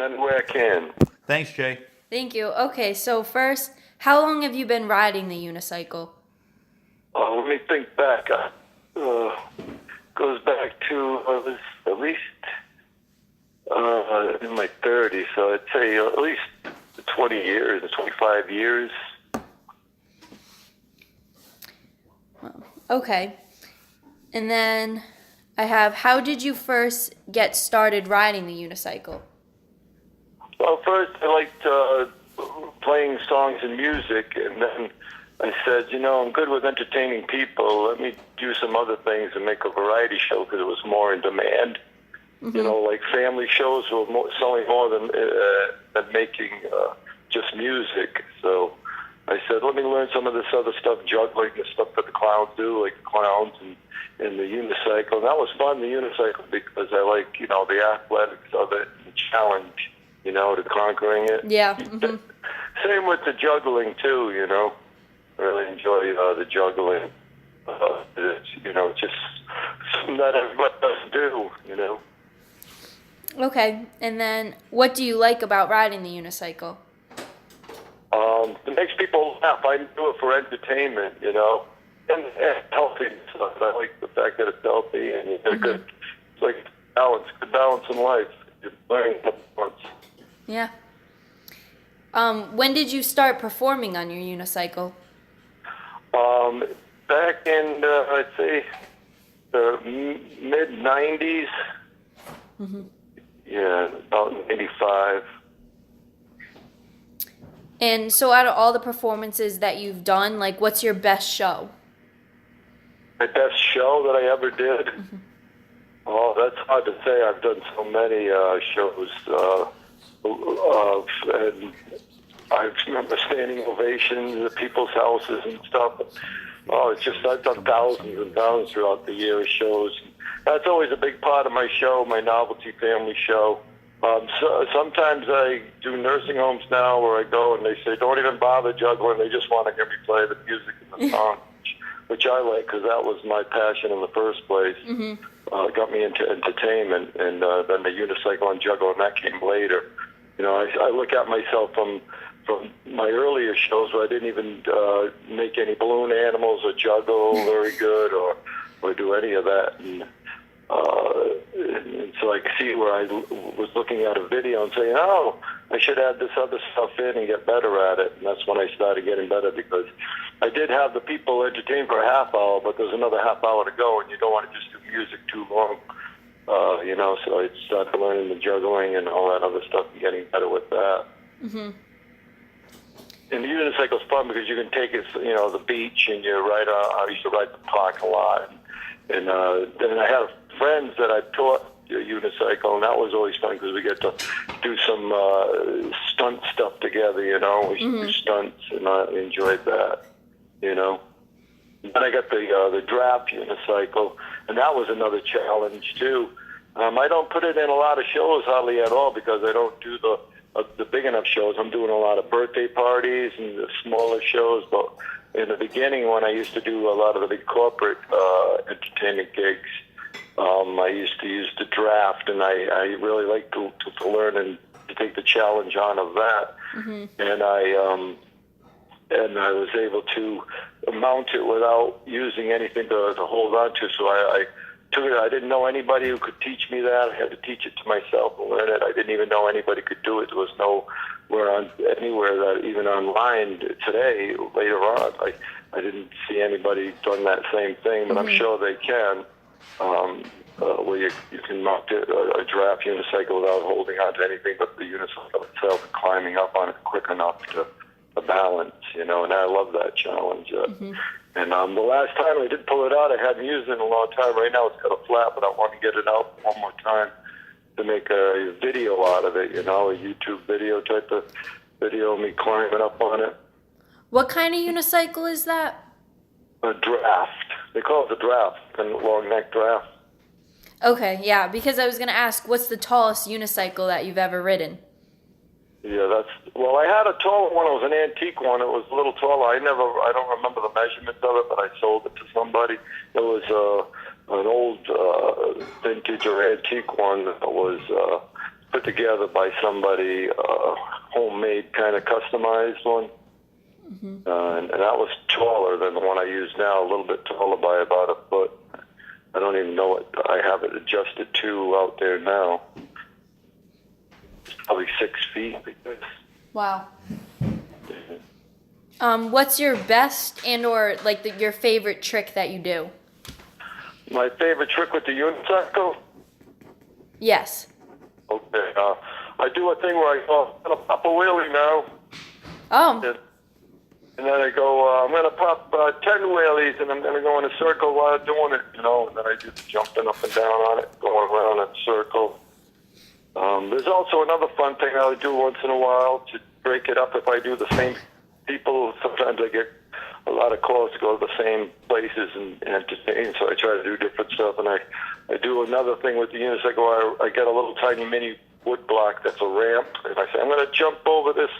anywhere I can. Thanks, Jay. Thank you. Okay, so first, how long have you been riding the unicycle? Let me think back. Goes back to I was at least in my 30s, so I'd say at least 20 years, 25 years. Okay. And then I have, how did you first get started riding the unicycle? Well, first I liked playing songs and music, and then I said, I'm good with entertaining people. Let me do some other things and make a variety show because it was more in demand. Like family shows were selling more than making just music. So I said, let me learn some of this other stuff, juggling, the stuff that the clowns do, like the clowns and the unicycle. And that was fun, the unicycle, because I like, the athletics of it, the challenge, to conquering it. Yeah. Mm-hmm. Same with the juggling, too, I really enjoy the juggling. It's just something that everybody does do, Okay. And then what do you like about riding the unicycle? It makes people laugh. I do it for entertainment, and healthy stuff. I like the fact that it's healthy and you get a good, it's like good balance in life. You're learning once. Yeah. When did you start performing on your unicycle? Back in, I'd say, the mid-90s. Mm-hmm. Yeah, about 85. And so out of all the performances that you've done, like, what's your best show? My best show that I ever did? Mm-hmm. Oh, that's hard to say. I've done so many shows. And I remember standing ovations at people's houses and stuff. Oh, it's just, I've done thousands and thousands throughout the year of shows. That's always a big part of my show, my novelty family show. So sometimes I do nursing homes now where I go and they say, don't even bother juggling. They just want to hear me play the music and the song, which I like because that was my passion in the first place. Mm-hmm. Got me into entertainment, and then the unicycle and juggling, that came later. I look at myself from my earlier shows where I didn't even make any balloon animals or juggle very good or do any of that. And so I could see where I was looking at a video and saying, oh, I should add this other stuff in and get better at it. And that's when I started getting better because I did have the people entertained for a half hour, but there's another half hour to go and you don't want to just do music too long. So I started learning the juggling and all that other stuff and getting better with that. Mm-hmm. And the unicycle's fun because you can take it, the beach and you ride. I used to ride the park a lot, and then I had friends that I taught unicycle, and that was always fun because we get to do some stunt stuff together. We do stunts, and I enjoyed that. Then I got the draft unicycle, and that was another challenge too. I don't put it in a lot of shows hardly at all because I don't do the big enough shows. I'm doing a lot of birthday parties and the smaller shows, but in the beginning when I used to do a lot of the big corporate entertainment gigs, I used to use the draft, and I really like to learn and to take the challenge on of that. Mm-hmm. And I was able to mount it without using anything to hold on to, so I took it. I didn't know anybody who could teach me that. I had to teach it to myself and learn it. I didn't even know anybody could do it. There was anywhere that even online today, later on, I didn't see anybody doing that same thing, but I'm sure they can, where you can mount a draft unicycle without holding on to anything but the unicycle itself and climbing up on it quick enough to balance, and I love that challenge. And the last time I did pull it out, I hadn't used it in a long time. Right now it's got a flap, but I want to get it out one more time to make a video out of it, a YouTube video type of video of me climbing up on it. What kind of unicycle is that? A draft. They call it the draft, a long neck draft. Okay, yeah, because I was going to ask, what's the tallest unicycle that you've ever ridden? Yeah, I had a taller one. It was an antique one. It was a little taller. I don't remember the measurements of it, but I sold it to somebody. It was an old vintage or antique one that was put together by somebody, homemade kind of customized one. And that was taller than the one I use now, a little bit taller by about a foot. I don't even know what I have it adjusted to out there now. It's probably 6 feet. Because, Wow. What's your best and/or like your favorite trick that you do? my favorite trick with the unicycle. Yes. Okay, I do a thing where I go, I'm gonna pop a wheelie now, Oh. and then I go, I'm gonna pop 10 wheelies, and I'm gonna go in a circle while doing it, you know, and then I do the jumping up and down on it, going around in a circle. There's also another fun thing I do once in a while to break it up. If I do the same people, sometimes I get a lot of calls to go to the same places and entertain, so I try to do different stuff. And I do another thing with the unicycle where I get a little tiny mini wood block that's a ramp, and I say, I'm going to jump over this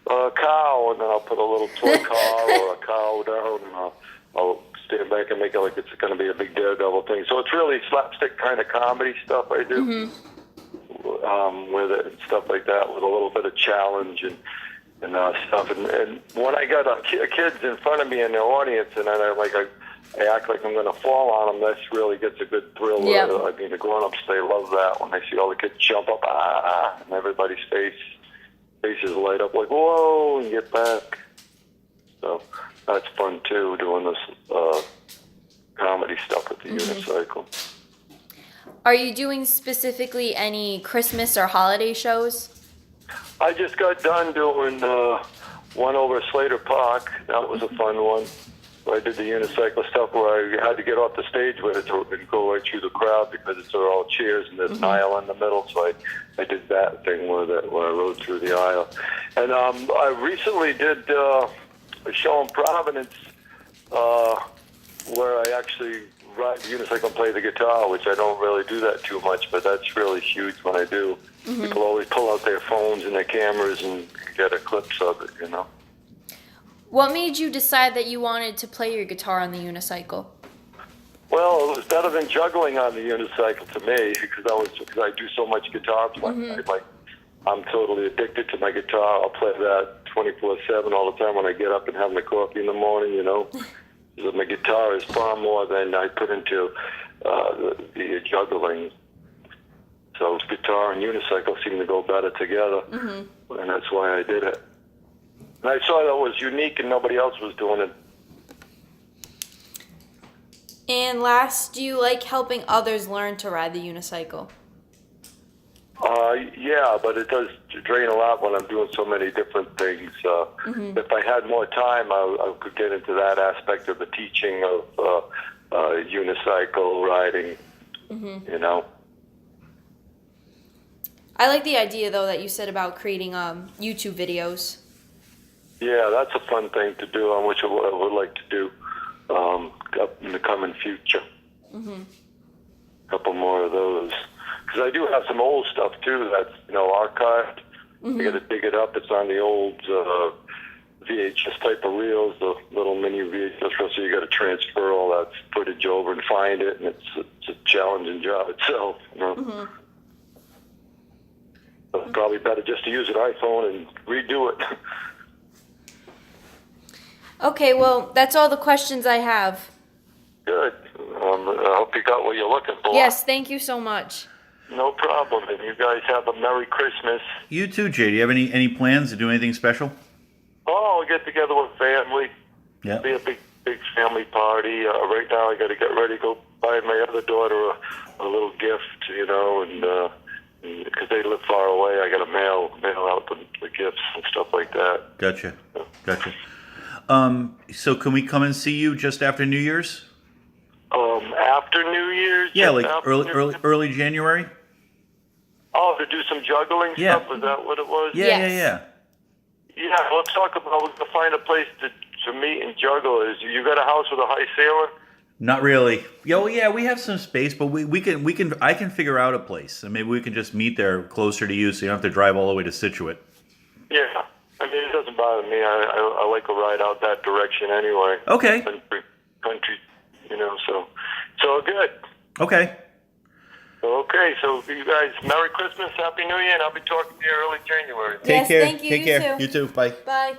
cow, and then I'll put a little toy car or a cow down, and I'll stand back and make it like it's going to be a big daredevil thing. So it's really slapstick kind of comedy stuff I do. With it and stuff like that, with a little bit of challenge and stuff. And when I got kids in front of me in the audience, and then I act like I'm going to fall on them, that really gets a good thrill. Yep. I mean, the grown-ups, they love that when they see all the kids jump up, and everybody's faces light up like, whoa, and get back. So that's fun, too, doing this comedy stuff with the unicycle. Are you doing specifically any Christmas or holiday shows? I just got done doing one over at Slater Park. That was a fun one. I did the unicycle stuff where I had to get off the stage with it and go right through the crowd because it's all chairs and there's an aisle in the middle. So I did that thing with it where I rode through the aisle. And I recently did a show in Providence where I actually ride the unicycle and play the guitar, which I don't really do that too much, but that's really huge when I do. People always pull out their phones and their cameras and get a clips of it, you know. What made you decide that you wanted to play your guitar on the unicycle? Well, it was better than juggling on the unicycle to me because I do so much guitar playing. I'm totally addicted to my guitar. I'll play that 24/7 all the time when I get up and have my coffee in the morning, you know. My guitar is far more than I put into the juggling. So guitar and unicycle seem to go better together, and that's why I did it. And I saw that it was unique and nobody else was doing it. And last, do you like helping others learn to ride the unicycle? Yeah, but it does drain a lot when I'm doing so many different things. If I had more time, I could get into that aspect of the teaching of unicycle riding, you know. I like the idea, though, that you said about creating YouTube videos. Yeah, that's a fun thing to do, which I would like to do up in the coming future. A couple more of those. Because I do have some old stuff, too, that's, you know, archived. I got to dig it up. It's on the old VHS type of reels, the little mini VHS reels, so you got to transfer all that footage over and find it, and it's a challenging job itself, you know. But probably better just to use an iPhone and redo it. Okay, well, that's all the questions I have. Good. I hope you got what you're looking for. Yes, thank you so much. No problem. And you guys have a Merry Christmas. You too, Jay. Do you have any plans to do anything special? Oh, we'll get together with family. Yeah. Be a big family party. Right now, I got to get ready to go buy my other daughter a little gift, you know, and because they live far away, I got to mail out the gifts and stuff like that. Gotcha. So can we come and see you just after New Year's? After New Year's? Yeah, like New early January. Oh, to do some juggling Yeah. stuff? Is that what it was? Yeah, Yes. Yeah, let's talk about, we're going to find a place to meet and juggle. You got a house with a high ceiling? Not really. Yeah, we have some space, but I can figure out a place, and maybe we can just meet there closer to you, so you don't have to drive all the way to Scituate. Yeah. I mean, it doesn't bother me. I like a ride out that direction anyway. Okay. Country, you know, so good. Okay. Okay, so you guys, Merry Christmas, Happy New Year, and I'll be talking to you early January. Take Yes, care. thank you. Take You care. too. You too. Bye. Bye.